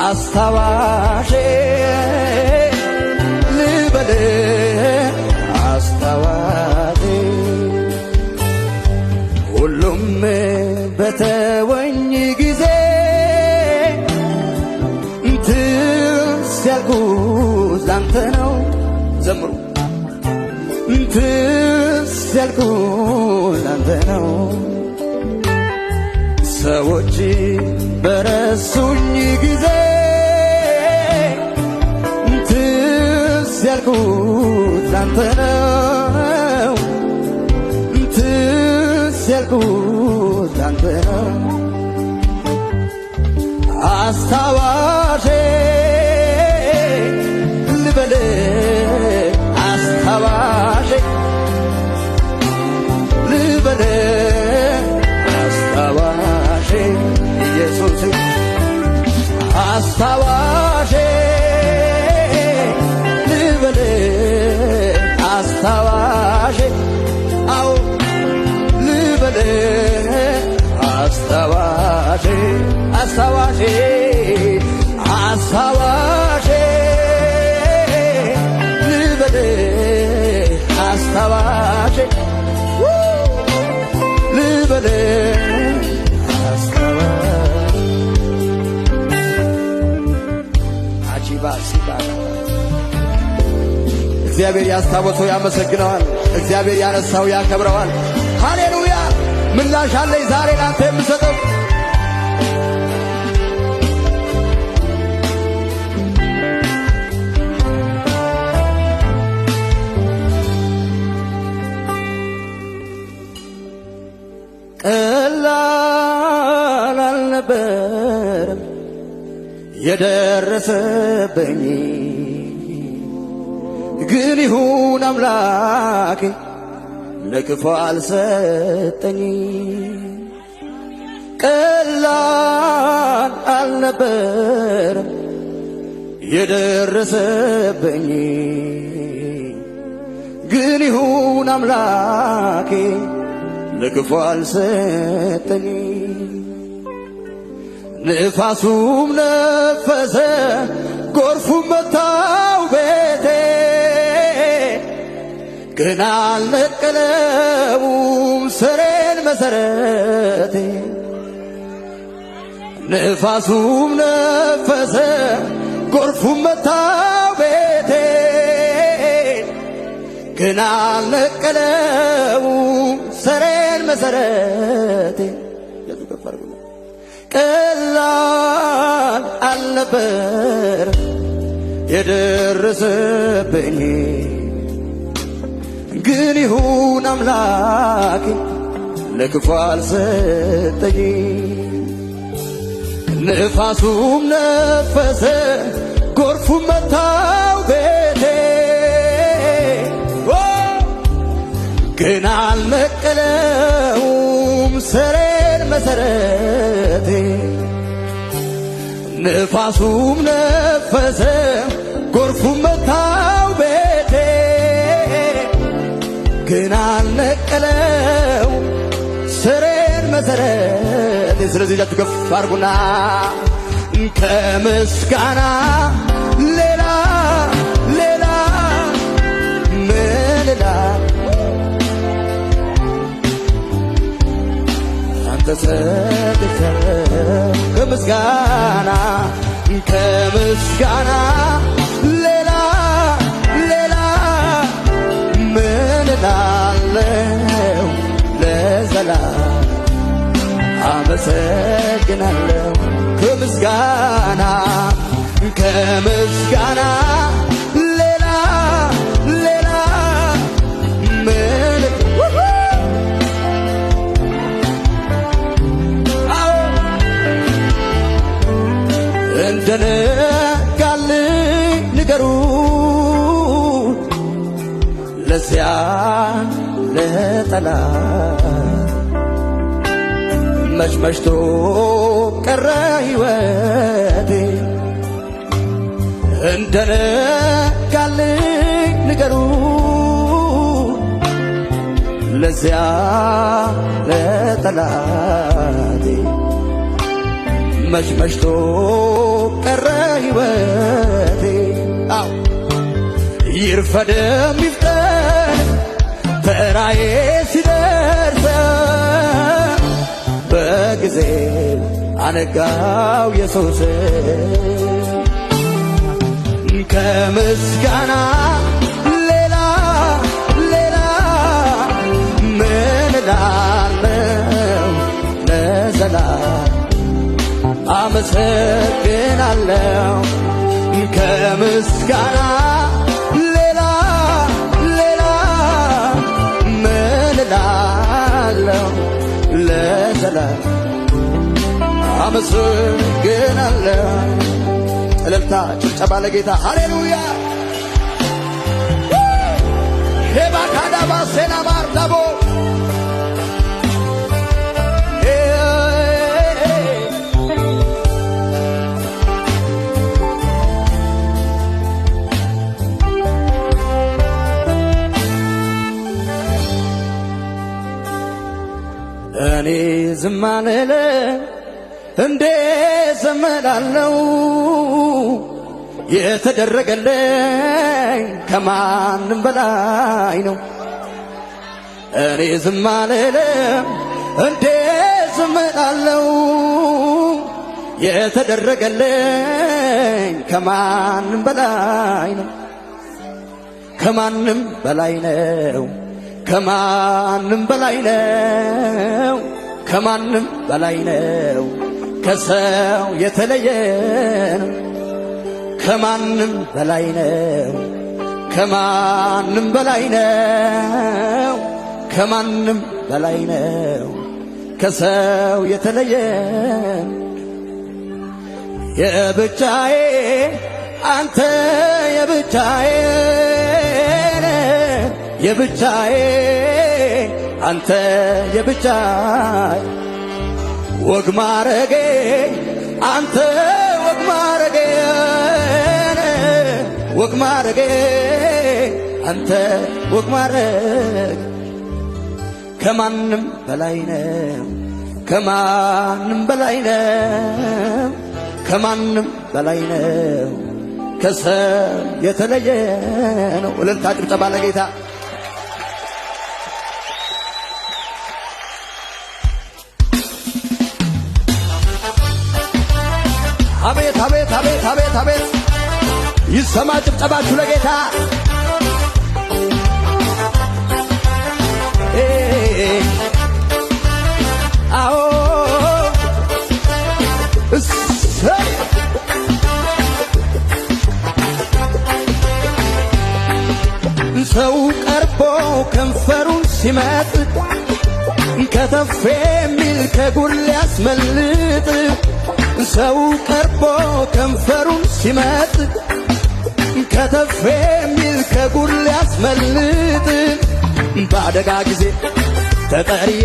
አስታዋሼ ልበል አስታዋሼ ሁሉም በተወኝ ጊዜ ትዝ ያልኩት ላንተ ነው። ዘምሩ ትዝ ያልኩት ላንተ ነው። ሰዎች በረሱኝ ጊዜ ትዝ ያልኩት ላንተ ነው። ትዝ ያልኩት ላንተ ነው። አስታዋሼ ልበል አስታዋሼ ልበል አስታዋሼ ኢየሱስ አስታዋሼ ልበል አስታዋሼ አው ልበል አስታዋሼ አስታዋሼ አስታዋሼ ልበል አስታዋሼ ልበል አስታዋሼ አጂባሲባ እግዚአብሔር ያስታወሰው ያመሰግነዋል። እግዚአብሔር ያነሳው ያከብረዋል። ሃሌሉያ! ምላሽ አለኝ ዛሬ ላንተ የምሰጠው ቀላል አልነበረም የደረሰብኝ ግን ይሁን አምላኬ ለክፉ አልሰጠኝ። ቀላል አልነበረም የደረሰብኝ ግን ይሁን አምላኬ ለክፉ አልሰጠኝ። ንፋሱም ነፈሰ ጎርፉም መታው ቤቴ ግን አልነቀለውም ስሬን መሰረቴ። ንፋሱም ነፈሰ ጎርፉም መታው ቤቴ ግን አልነቀለውም ስሬን መሰረቴ። ቀላል አልነበር የደረሰብኝ ግን ይሁን አምላኬ ለክፉ አልሰጠኝ። ንፋሱም ነፈሰ ጎርፉም መታው ቤቴ ግን አልነቀለውም ስሬን መሰረቴ። ንፋሱም ነፈሰ ጎርፉም መታው ቤቴ ግን አልነቀለው ስሬን መሰረቴ። ስለዚህ እጃችሁ ከፍ አድርጉና ከምስጋና ሌላ ሌላ ምን አንተ ሰጥተህ ከምስጋና ሌላ ሌላ ምን እላለሁ? ለዘላለም አመሰግናለሁ። ከምስጋና ሌላ ሌላ ምን እንደነጋልኝ ንገሩት ለዚያ ለጠላት መሽመሽቶ ቀረ ሕይወቴ። እንደነጋልኝ ንገሩት ለዚያ ለጠላቴ መች መሽቶ ቀረ ሕይወቴ ይርፈደም ይፍጠን ተራዬ ሲደርስ በጊዜ አነጋው ኢየሱስ ከምስጋና ሌላ ምን እላለሁ ለዘላለም አመሰግናለሁ ከምስጋና ሌላ ምን እላለሁ ለዘላለም አመሰግናለሁ። እልልታ ጭብጨባ ለጌታ ሃሌሉያ። ሄባካዳባ ሴናባር ዳቦ እኔ ዝም አልልም እንዴ ዘመዳለው የተደረገልኝ ከማንም በላይ ነው። እኔ ዝም አልልም እንዴ ዘመዳለው የተደረገልኝ ከማንም በላይ ነው። ከማንም በላይ ነው። ከማንም በላይ ነው። ከማንም በላይ ነው። ከሰው የተለየ ነው። ከማንም በላይ ነው። ከማንም በላይ ነው። ከማንም በላይ ነው። ከሰው የተለየ የብቻዬ አንተ የብቻዬ የብቻዬ አንተ የብቻዬ ወግ ማረጌ አንተ ወግ ማረጌ ወግ ማረጌ አንተ ወግ ማረግ ከማንም በላይ ነው። ከማንም በላይ ነው። ከማንም በላይ ነው። ከሰው የተለየ ነው። እልልታ ጭብጨባ ለጌታ። አቤት አቤት አቤት አቤት አቤት ይሰማ ጭብጨባችሁ ለጌታ። አዎ ሰው ቀርቦ ከንፈሩን ሲመጥ ከተፍ የሚል ከጉል ያስመልጥ ሰው ቀርቦ ከንፈሩን ሲመጥ ከተፍ የሚል ከጉል ያስመልጥ በአደጋ ጊዜ ተጠሪዬ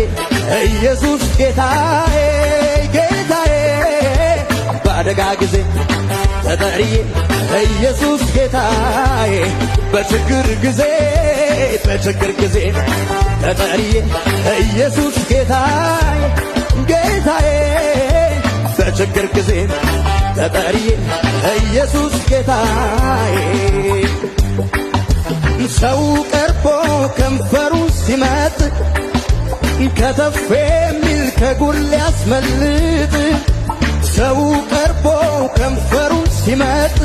ኢየሱስ ጌታዬ ጌታዬ በአደጋ ጊዜ ተጠሪዬ ኢየሱስ ጌታዬ በችግር ጊዜ ተጠሪዬ ኢየሱስ ጌታዬ ጌታዬ በችግር ጊዜ ተጠሪዬ ኢየሱስ ጌታዬ ሰው ቀርቦ ከንፈሩን ሲመጥ ከተፍ የሚል ከጉል ያስመልጥ ሰው ቀርቦ ከንፈሩን ሲመጥ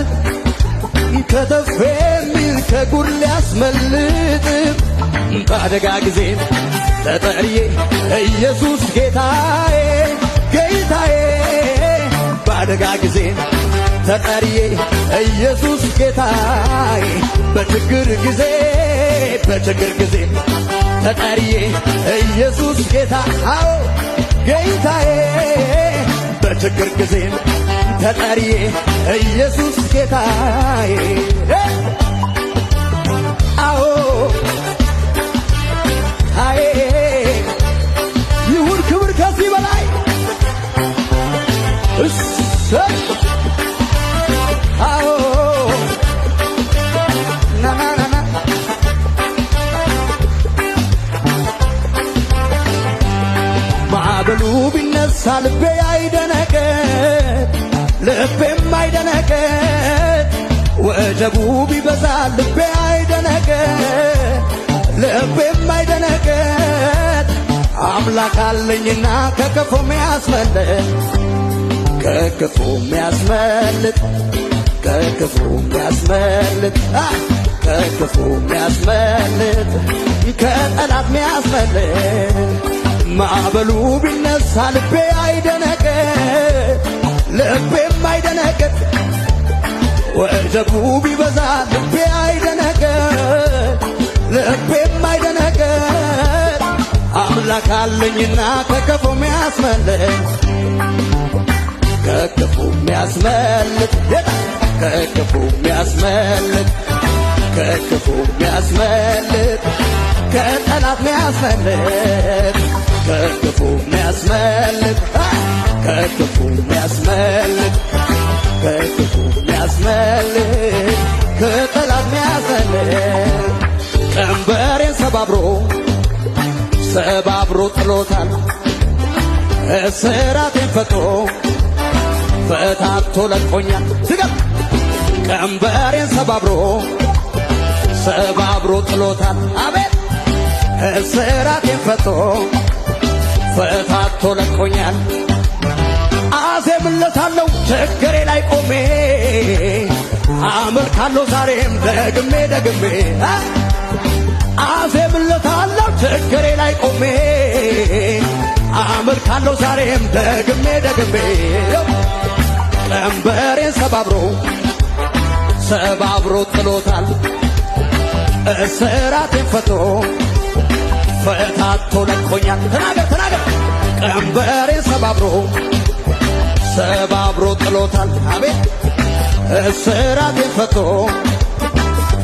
ከተፍ የሚል ከጉል ያስመልጥ በአደጋ ጊዜ ተጠሪዬ ኢየሱስ ጌታዬ ጌታዬ በአደጋ ጊዜ ተጠሪዬ ኢየሱስ ጌታዬ በችግር ጊዜ ተጠሪዬ ኢየሱስ ጌታ አዎ ጌታዬ በችግር ጊዜ ተጠሪዬ ኢየሱስ ጌታዬ አዎ አዬ ይሁን ክብር ከዚህ በላይ አዎ ናናናና ማዕበሉ ቢነሳ ቢነሳ ልቤ አይደነግጥ ልቤም አይደነግጥ ወጀቡ ቢበዛ ልቤ አይደነግጥ ልቤም አይደነግጥ አምላክ አለኝና ከክፉ የሚያስመልጥ ከክፉ የሚያስመልጥ ከክፉ የሚያስመልጥ ከክፉ የሚያስመልጥ ከጠላት የሚያስመልጥ ማዕበሉ ቢነሳ ልቤ አይደነግጥ ልቤም አይደነግጥ ወጀቡ ቢበዛ ልቤ አይደነግጥ ልቤም አይደነግጥ አምላክ አለኝና ከክፉ የሚያስመልጥ ከክፉ የሚያስመልጥ ከክፉ የሚያስመልጥ ከክፉ የሚያስመልጥ ከጠላት የሚያስመልጥ ከክፉ የሚያስመልጥ ከክፉ የሚያስመልጥ ከክፉ የሚያስመልጥ ከጠላት የሚያስመልጥ ቀንበሬን ሰባብሮ ጥሎታል እስራቴን ፈታቶ ለቆኛል ስገብ ቀንበሬን ሰባብሮ ጥሎታል አቤት እስራቴን ፈታቶ ለቆኛል አዜምለታለሁ ችግሬ ላይ ቆሜ አመልካለሁ ዛሬም ደግሜ አዜምለታለሁ ችግሬ ላይ ቆሜ አመልካለሁ ዛሬም ደግሜ ቀንበሬን ሰባብሮ ጥሎታል እስራቴን ፈታቶ ለቆኛል ተናገር ቀንበሬን ሰባብሮ ጥሎታል አቤት እስራቴን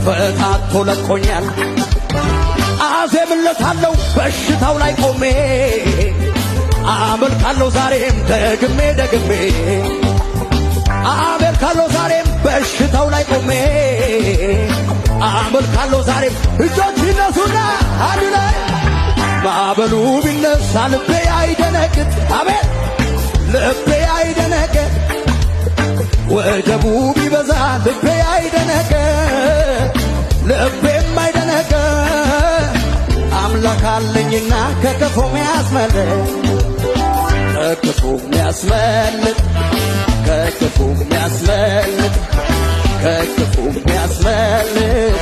ፈታቶ ለቆኛል አዜምለታለሁ በሽታው ላይ ቆሜ አመልካለሁ ዛሬም ደግሜ አመልካለሁ ዛሬም በሽታው ላይ ቆሜ አመልካለሁ ዛሬም እጆች ይነሱና አንድ ላይ ማዕበሉ ቢነሳ ልቤ አይደነግጥ አቤት ልቤ አይደነግጥ ወጀቡ ቢበዛ ልቤ አይደነግጥ ልቤም አይደነግጥ አምላክ አለኝና ከክፉ የሚያስመልጥ ከክፉ የሚያስመልጥ ከክፉ የሚያስመልጥ ከክፉ የሚያስመልጥ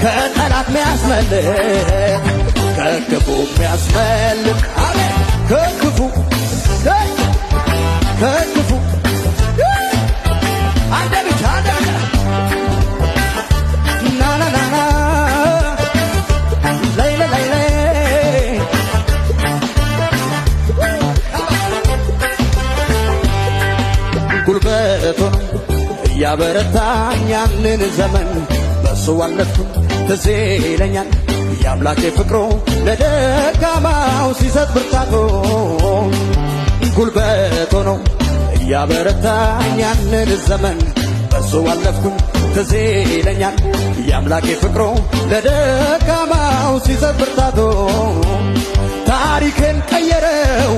ከጠላት የሚያስመልጥ ከክፉ የሚያስመልጥ አቤት ከክፉ አንደ ብቻ ናናናና ላይ ጉልበቱን እያበረታኝ ያንን ዘመን በሱ አለፍኩ ትዝ ይለኛል የአምላኬ ፍቅሩ ለደካማው ሲሰጥ ብርታቱ ጉልበቱ ነው እያበረታኝ ያንን ዘመን በሱ አለፍኩኝ ትዝ ይለኛል የአምላኬ ፍቅሩ ለደካማው ሲሰጥ ብርታቱ ታሪኬን ቀያየረው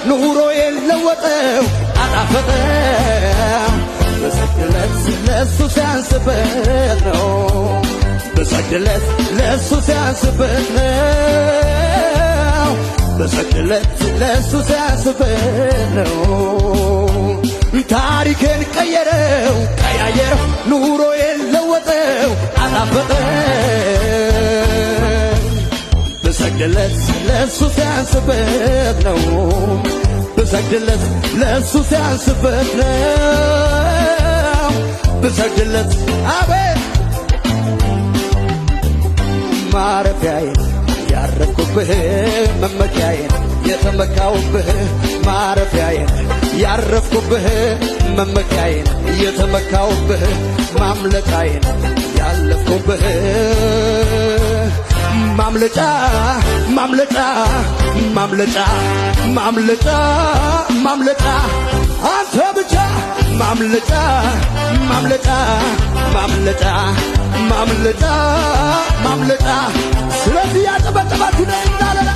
ኑሮዬን ለወጠው አጣፈጠው ብሰግድለት ለሱ ሲያንስበት ነው ብሰግድለት ለሱ ሲያንስበት ነው ብሰግድለት ለሱ ሲያንስበት ነው ታሪኬን ቀያየረው ኑሮዬን ለወጠው አጣፈጠው ብሰግድለት ለሱ ሲያንስበት ነው ብሰግድለት ለሱ ሲያንስበት ነው ብሰግድለት አቤት ማረፊያዬን ያረፍኩብህ መመኪያዬን የተመካውብህ ማረፊያዬን ያረፍኩብህ መመኪያዬን የተመካውብህ ማምለጫዬን ያለፍኩብህ ማምለጫ አንተ ብቻ ማምለጫ ስለዚህ ያጠበጠባችሁ ነው እንዳለና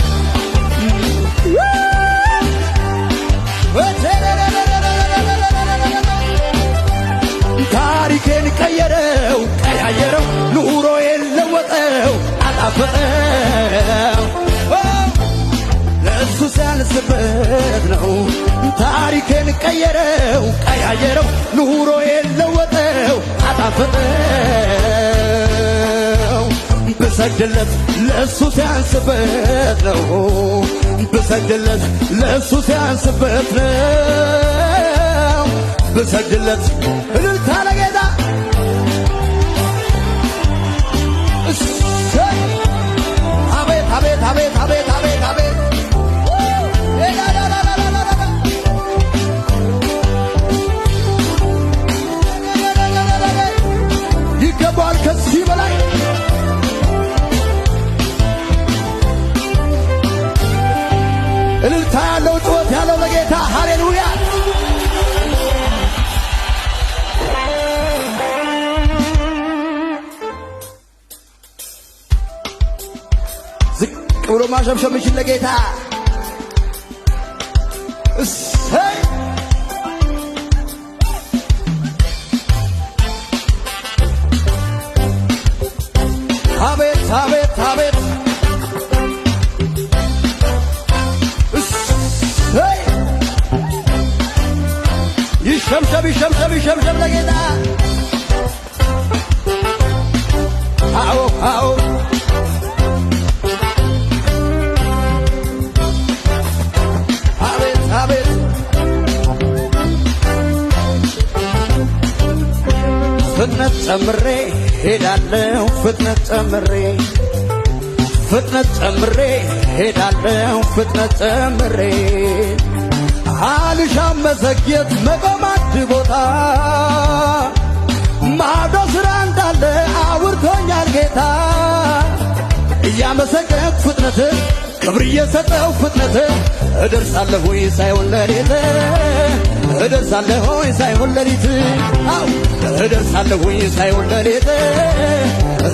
ታሪኬን ቀየረው ቀያየረው ኑሮዬን ለወጠው አጣፈጠው ለእሱ ሲያንስበት ነው ታሪኬን ቀየረው ቀያየረው ኑሮዬን ለወጠው አጣፈጠው ብሰግድለት ለእሱ ሲያንስበት ነው ብሰግድለት ለእሱ ሲያንስበት ነው ብሰግድለት እልልታ ለጌታ አቤት አቤት አቤት አቤት አቤት አቤት ይገባዋል ከዚህ በላይ እልልታ ያለው ጩኸት ያለው ለጌታ ሃሌሉያ ዝቅ ብሎ ማሸብሸብ ይችል ለጌታ እሰይ አቤት አቤት አቤት እሰይ ይሸምሸብ ይሸምሸብ ይሸምሸብ ለጌታ አዎ አዎ አቤት አቤት ፍጥነት ጨምሬ ሄዳለሁ ፍጥነት ጨምሬ ፍጥነት ጨምሬ ሄዳለሁ ፍጥነት ጨምሬ አልሻም መዘግየት መቆም አንድ ቦታ ማዶ ስራ እንዳለ አውርቶኛል ጌታ እያመሰገንኩ ፍጥነት ክብር እየሰጠው ፍጥነት እደርሳለሁኝ ሳይሆን ለሌት እደርሳለሁኝ ሳይሆን ለሊት አው እደርሳለሁኝ ሳይሆን ለሌት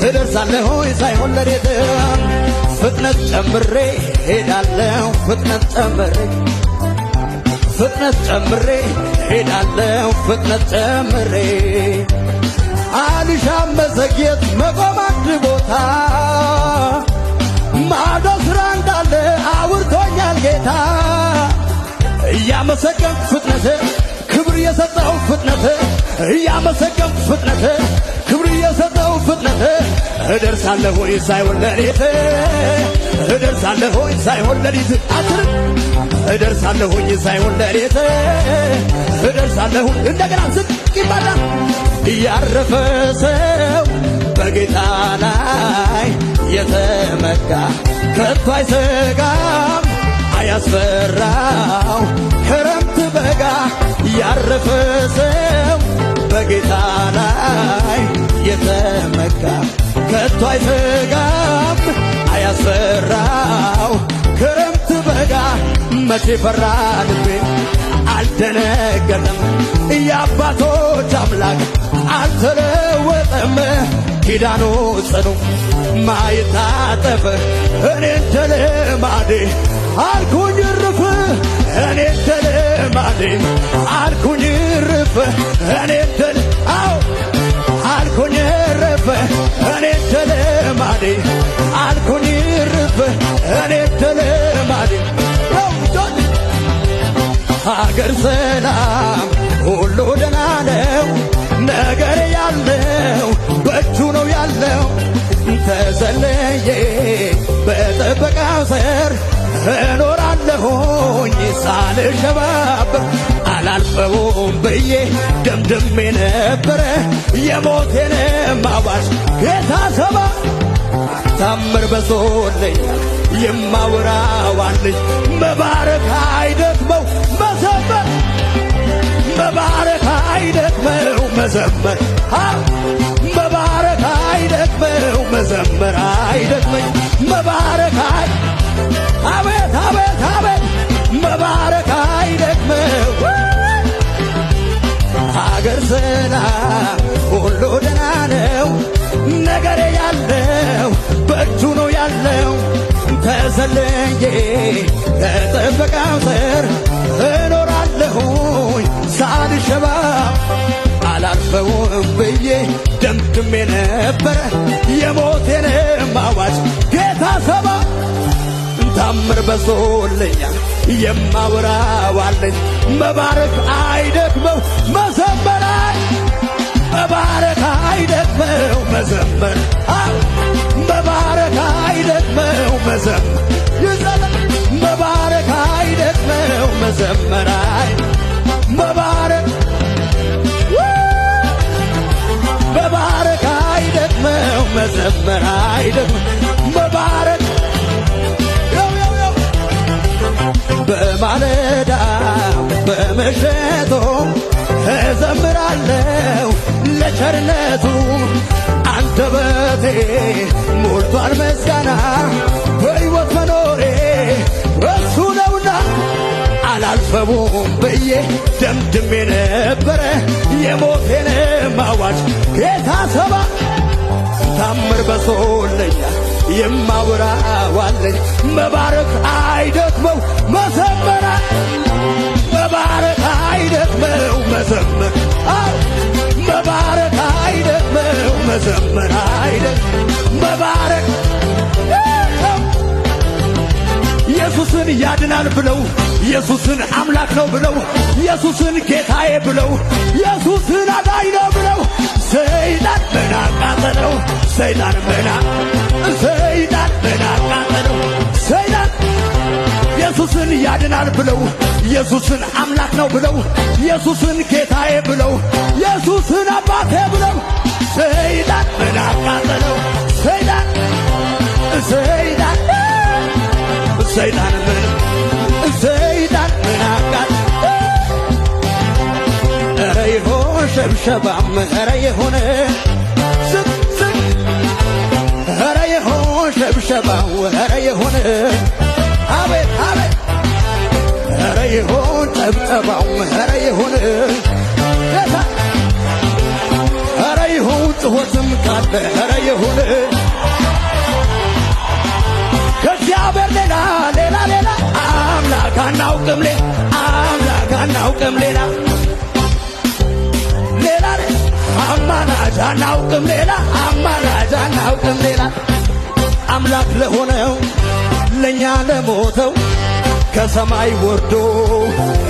እደርሳለሁኝ ሳይሆን ለሌት ፍጥነት ጨምሬ ሄዳለሁ ፍጥነት ጨምሬ ፍጥነት ጨምሬ ሄዳለሁ ፍጥነት ጨምሬ አልሻም መዘግየት መቆም አንድ ቦታ ማዶ ስራ እንዳለ አውርቶኛል ጌታ እያመሰገንኩ ፍጥነት ክብር የሰጠው ፍጥነት እያመሰገንኩ ፍጥነት ክብር የሰጠው ፍጥነት እደርሳለሁኝ ሳይሆን ለሌት እደርሳለሁኝ ሳይሆን ለሊት አትርም እደርሳለሁኝ ሳይሆን ለሌት እደርሳለሁ እንደገና ዝቅ ይባላል ያረፈ ሰው በጌታ ላይ የተመካ ከቶ አይሰጋም አያስፈራው ክረምት በጋ ያረፈ ሰው በጌታ ላይ የተመካ ከቶ አይሰጋም አያስፈራው ክረምት በጋ መቼ ፈራ ልቤ አልደነገጠም የአባቶች አምላክ አልተለወጠም ኪዳኑ ጽኑ ማይታጠፍ እኔ እንደ ልማዴ አልኩኝ እርፍ እኔ እንደ ልማዴ አልኩኝ እርፍ እኔ እንደ አዎ አልኩኝ እርፍ እኔ እንደ ልማዴ አልኩኝ እርፍ እኔ እንደ ልማዴ ሀገር ሰላም ሁሉ ደህና ነው ነገር ያለው በእጁ ነው ያለው ተዘለየ በጠበቃው ስር እኖራለሁኝ ሳልሸባበር አላልፈውም ብዬ ደምድሜ ነበረ የሞቴንም አዋጅ ጌታ ሰማ ታምር በዞልኝ የማወራዋልኝ መባረክ አይደክመው መዘመር መባረክ አይደክመው መዘመር መባረክ አይደክመው መዘመር አይደክመኝ መባረክ አቤት አቤት አቤት መባረክ አይደክመው ሀገር ሰላም ሁሉ ደህና ነው ነገር ያለው በእጁ ነው ያለው ተዘለየ ከጠበቃው ስር እኖራለሁ ደምድሜ ነበረ የሞቴንም አዋጅ ጌታ ሰማ ታምር በዝቶልኛል የማወራዋለኝ መባረክ አይደክመው መዘመር መባረክ አይደክመው መዘመር መባረክ አይደክመው መዘመር መባረክ አይደክመው መዘመር መባረክ መባረክ አይደክመው መዘመር አይደክመው መባረክ በማለዳ በመሸቶ እዘምራለሁ ለቸርነቱ አንደበቴ ሞልቷል ምስጋና በሕይወት መኖሬ እሱ ነውና አላልፈውም ብዬ ደምድሜ ነበረ የሞቴንም አዋጅ ጌታ ሰማ ታምር በዝቶልኛል የማወራዋለኝ መባረክ አይደክመው መዘመር መባረክ አይደክመው መዘመር መባረክ አይደክመው መዘመር መባረክ ኢየሱስን ያድናል ብለው ኢየሱስን አምላክ ነው ብለው ኢየሱስን ጌታዬ ብለው ኢየሱስን አዳኝ ነው ብለው ሰይጣን ምን አቃጠለው ሰይጣን ምን አቃጠለው ሰይጣን ኢየሱስን ያድናል ብለው ኢየሱስን አምላክ ነው ብለው ኢየሱስን ጌታዬ ብለው ኢየሱስን አባቴ ብለው ሰይጣን ምን አቃጠለው ሰይጣን ሰይጣን ምን አቃጠለው ኧረ ይሆን ሸብሸባም ኧረ ይሆን ኧረ ይሆን ሸብሸባው ኧረ ይሆን አቤት አቤት ኧረ ይሆን ጠብጠባው ኧረ ይሆን ኧረ ይሆን ጩኸትም ካለ ኧረ ይሆን ከእግዚአብሔር ሌላ አምላክ አናውቅም አምላክ አናውቅም ሌላ አማላጅ አናውቅም ሌላ አማላጅ አናውቅም ሌላ አምላክ ለሆነው ለእኛ ለሞተው ከሰማይ ወርዶ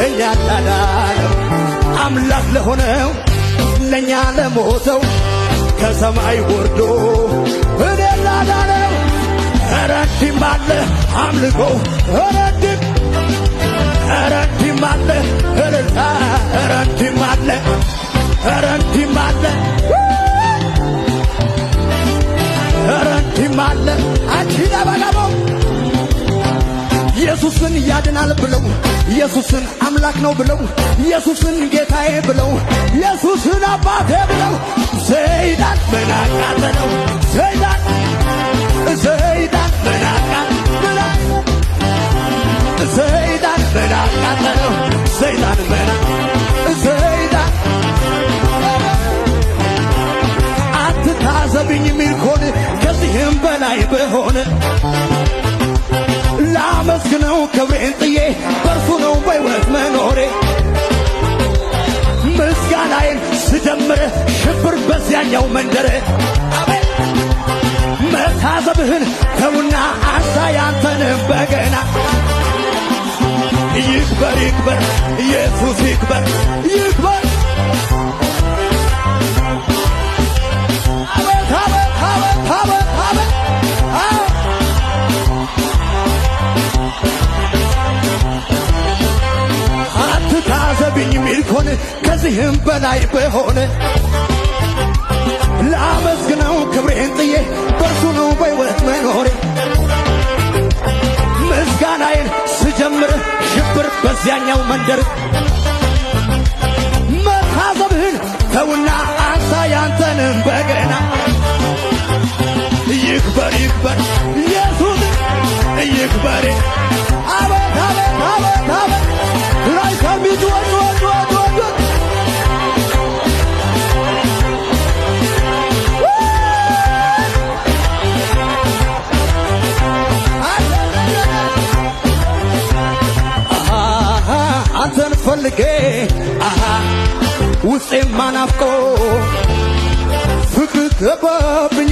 እኛን ላዳነው አምላክ ለሆነው ለእኛ ለሞተው ከሰማይ ወርዶ እኔን ላዳነው ኧረ እንዲህም አለ አምልኮ ኧረ እንዲህም አለ እልልታ ኧረ እንዲህም አለ ኧረ እንዲህም አለ ኧረ እንዲህም አለ አንቺ ለበለቦ ኢየሱስን ያድናል ብለው ኢየሱስን አምላክ ነው ብለው ኢየሱስን ጌታዬ ብለው ኢየሱስን አባቴ ብለው ሰይጣን ምን አቃጠለው ሰይጣን ምን አቃጠለው ሰይጣን ምን አቃጠለው ሰይጣን ምን ሰይጣን አትታዘብኝ የሚል ከሆነ ከዚህም በላይ በሆነ ላመስግነው ክብሬን ጥዬ በርሱ ነው በሕይወት መኖሬ ምስጋናዬን ስጀምር ሽብር በዚያኛው መንደር አቤት መታዘብህን ተውና አንሳ ያንተንም በገና ይክበር ይክበር ኢየሱስ ይክበር ይክበር አቤት አቤት አቤት አቤት አቤት አትታዘብኝ የሚል ከሆነ ከዚህም በላይ በሆነ ላመስግነው ክብሬን ጥዬ በርሱ ነው በሕይወት መኖሬ ምስጋናዬን ስጀምር ሽብር በዚያኛው መንደር መታዘብህን ተውና አንሳ ያንተንም በገና ይክበር ይክበር ኢየሱስ ይክበር አቤት አቤት አቤት አቤት ላይ ከሚት ወድ አንተን ፈልጌ ውስጤም ማናፍቆ ፍቅር ገባብኝ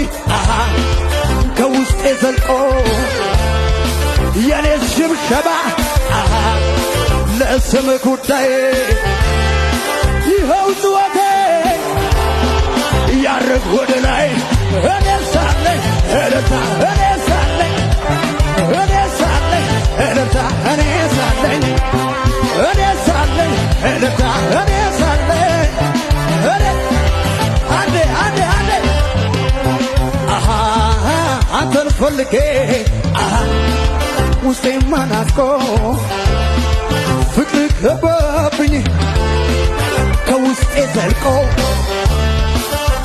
ከውስጤ ዘልቆ የኔ ሽብሸባ ለስም ጉዳይ ይኸው ጭወቴ ያርግ ወደ ላይ እኔ ሳለኝ እልልታ እኔ ሳለኝ እኔ ሳለኝ እልልታ እኔ ሳለኝ እኔ ሳለኝ እልልታ እኔ ሳለኝ አንዴ አንዴ አንዴ አንተን ፈልጌ ውስጤን ማናፍቆ ፍቅር ገባብኝ ከውስጤ ዘልቆ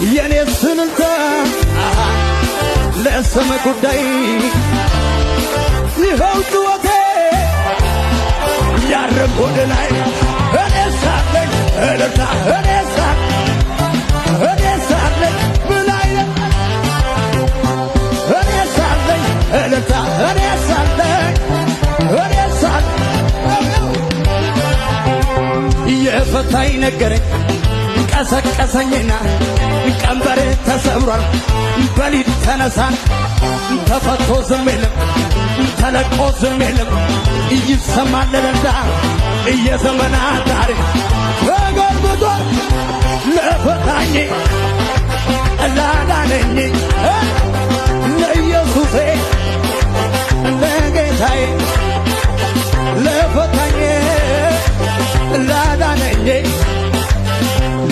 የኔ ስልልታ ለስም ጉዳይ ይኸው ጭወቴ ያርግ ወደ ላይ እኔ ሳለኝ እልልታ እኔ ሳለኝ ብላይ እኔ ሳለኝ እልልታ እኔ ሳለኝ የፈታኝ ነገረኝ ቀሰቀሰኝና ቀንበር ተሰብሯል በሊድ ተነሳን ተፈቶ ዝም የለም ተለቆ ዝም የለም ይሰማል ለለንዳ የዘመናት ታሪክ ተገልብጧል ለፈታኝ ላዳነኝ ለኢየሱሴ ለጌታዬ ለፈታኝ ላዳነኝ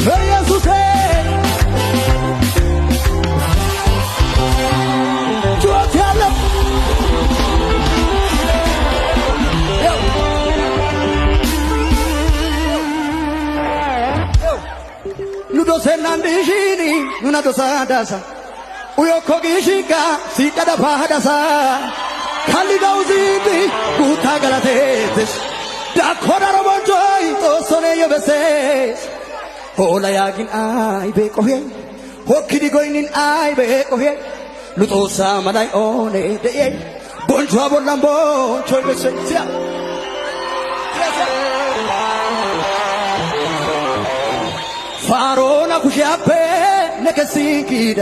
በኢየሱሴ ጩኸት ያለው ሉዶሴና እንዲሺኒ ኑናዶሳ ዳሳ ኡዮኮ ጊሺጋ ሲቀደፋ ዳሳ ካልሊዳው ዚቢ ጉታ ገላቴትስ ዳኮዳ ረቦንጆይ ጦሶኔ የበሴስ ሆላ ያጊን አይ ቤቆሄ ሆክዲ ጎይኒን አይ ቤቆሄ ሉጦሳ መላይ ኦኔ ደኤ ቦንቿ ቦላን ቦንቾ ይበሰሲያ ፋሮና ኩሻፔ ነከሲኪዳ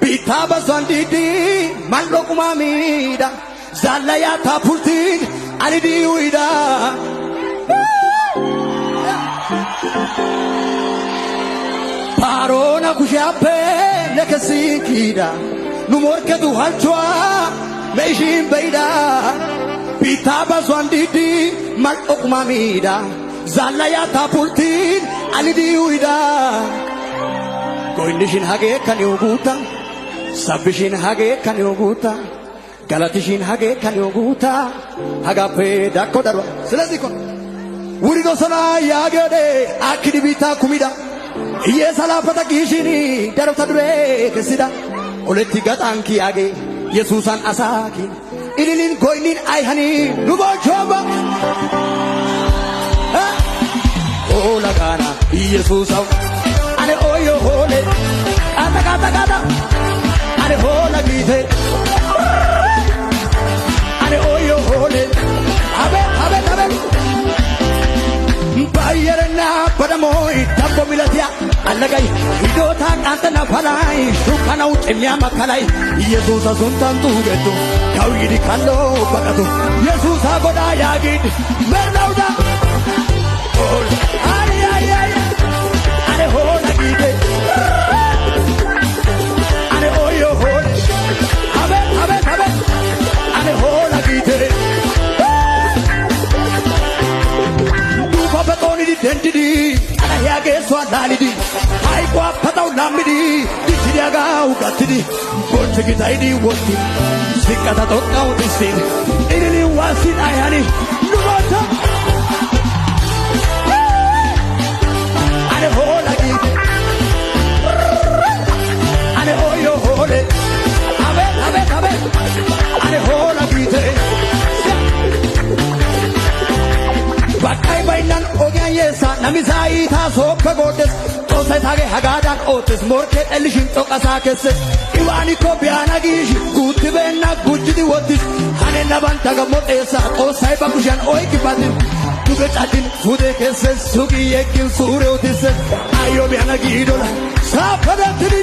ቢታ በሷንዲዲ ማሎቁማሚዳ ዛላያ ታፑርቲ አሊዲዩይዳ ፋሮና ኩሻፔ ነከሲኪዳ ኑሞርከቱ halchwa meishin beida ቢታ በሷንዲዲ ማሎቁማሚዳ ዛላያ ታፑርቲን አሊዲዩይዳ ጎይንሽን ሀጌ ከኔው ጉታ ሰብሽን ሀጌ ከኔው ጉታ ገላትሽን ሀጌ ከኔው ጉታ ሀጋፔ ዳኮ ደሯ ስለዚህ ኮ ውሪዶ ሰላ ያገዴ አክዲ ቢታ ኩሚዳ እየሰላፈተ ጊሽኒ ደረብተ ዱሬ ከሲዳ ኦለቲ ገጣንኪ ያጌ ኢየሱሳን አሳኪ ኢሊሊን ጎይኒን አይሃኒ ኑቦቾባ ሆላ ጋና ኢየሱሳው አኔ ኦዮ ሆሌ ቃታ ቃታ ቃታ አኔ ሆላ ጊቴ አኔ ኦዮ ሆሌ አቤት አቤት አቤት ባየረና በደሞይ ዳቦ ሚለትያ አለጋይ ሂዶታ ቃንተና ፈላይ ሹካናው ጭሚያ መከላይ ኢየሱስ ሱንታንቱ ገዱ ካውይዲ ካሎ በቀቱ ኢየሱስ አጎዳ ያጊድ መርናውዳ ሆል አይ አይ አይ አኔ ሆላ ጊቴ አኔ ኦዮ ሆል አቤት አቤት አቤት አኔ ሆላ ጊቴ ዱፋ በጦኒ ደንድዲ አና ያጌሷ ላሊዲ አይቋ ፈታው ላምዲ ዲዲያጋው ጋትዲ ቦንቸ ጊታይዲ ወቲ ሲቀታ ጦቃው ዲሲን ኢሊሊ ዋሲን አይሃኒ ኑቦታ አኔ ሆላ ጊቴ አኔ ኦዮ ሆሌ አቤት አቤት አቤት አኔ ሆላ ጊቴ ባካይ ባይናን ኦጊያ የሳ ናሚሳይ ታሶከ ጎደስ ጦሳይ ታገ ሀጋዳን ኦትስ ሞርኬ ጠልሽን ጦቀሳ ከሰስ ኢዋኒኮ ቢያናጊሽ ጉትቤና ጉጅዲ ወትስ ሀኔና ባንታ ገሞጤሳ ጦሳይ ባኩሻን ኦይኪባትን ዱገጫትን ፉዴ ከሰስ ሱቂ የኪን ሱሬውትስ አዮ ቢያናጊዶላ ሳፈደትኒ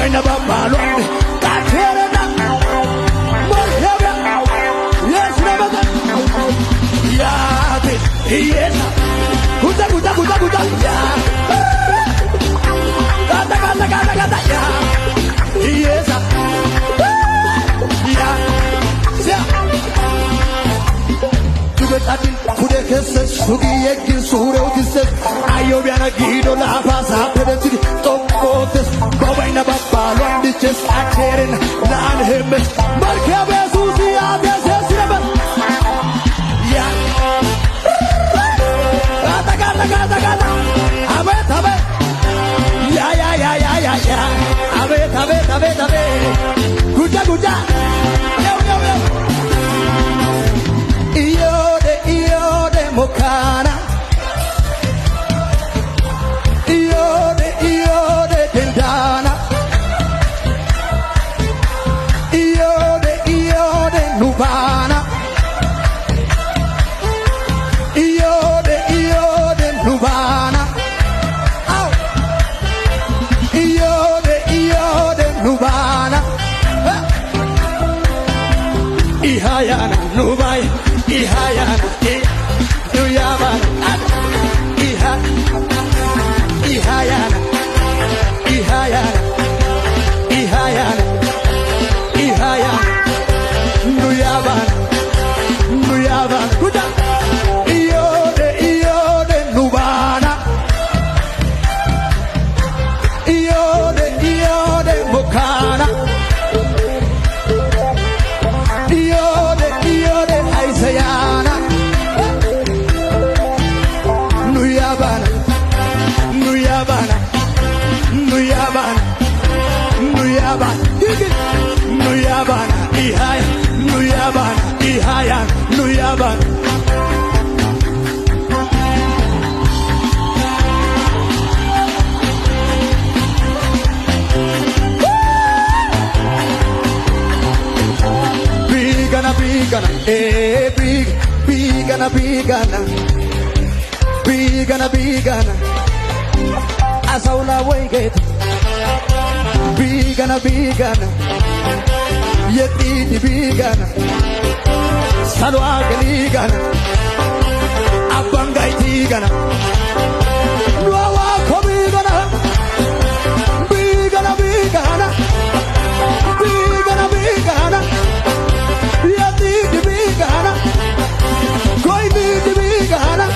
Bobaina Babalon, Katerena, Morhebia, yes, never. Yeah, yes. Guta, yeah. Gata, yeah. Yes, yeah. Tadi kude kesses sugi yekin sure otisses ayo biana gido la pasa pedenti tokotes bobaina babalo diches ateren nan hemes marka besusi ates reba ya gata abet ya abet guja Iode mokana Iode dendana Iode nubana Iode nubana Au Iode nubana Ihayana nubai Ihayana Nuyabana Ihayana Nuyabana Kuda Iode nubana Iode mokana Iode Isayana Nuyabana Ihaya Nuyabana Bigana Bigana Asaula wait Bigana Yeti Bigana Salwa Galigana Abangai Tigana Nuawa Kobigana Bigana Yeti Bigana Koi Bigana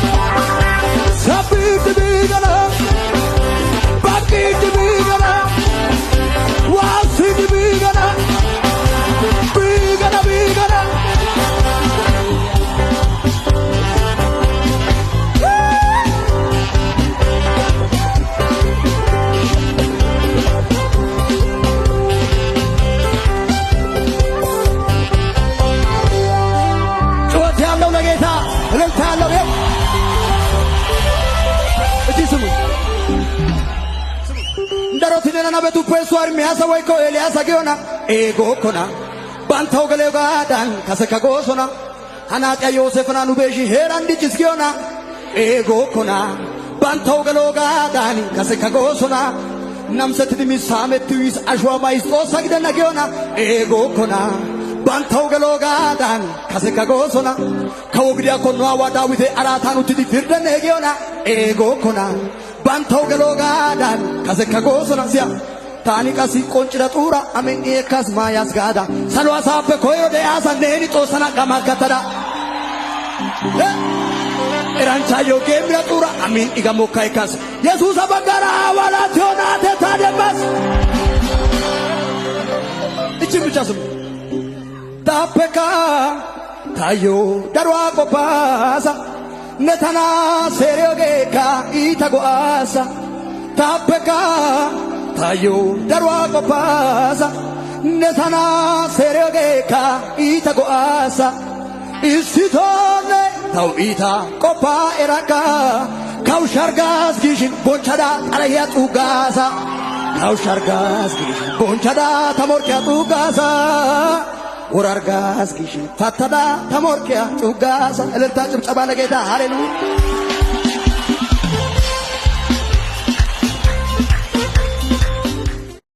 Sabi Bigana Baki Bigana Wasi Bigana Bigana Darotinena betu pesuar miasa waiko Eliasa giona ego kona bantau galegadan kaseka gosona hanat ya Yosefna nubeji herandi chisgiona ego kona bantau galogadan kaseka gosona namsatidi misametuis ajwa mais osagdana giona ego kona bantau galogadan kaseka gosona kawgriya konwa wadawite aratanu tidi firdane giona ego kona Bantau galogadan kaseka gosona sia tani kasi konchira tura amen ekas mayas gada salwa sape koyo de asaneni to sana kamakatara erancha yo gemra tura amen igamo kaikas Jesus abagara wala tiona te tademas ichimchasum tapeka tayo darwa kopasa Netana serioge itagoasa tapeka tayo darwa kopasa Netana serioge itagoasa isitone tau ita kopa eraka kaushargas gishin bonchada alaya tugasa kaushargas gishin bonchada tamorkia tugasa Urargas gishin fatada tamorkia tugasa elta chubchaba legeda hallelujah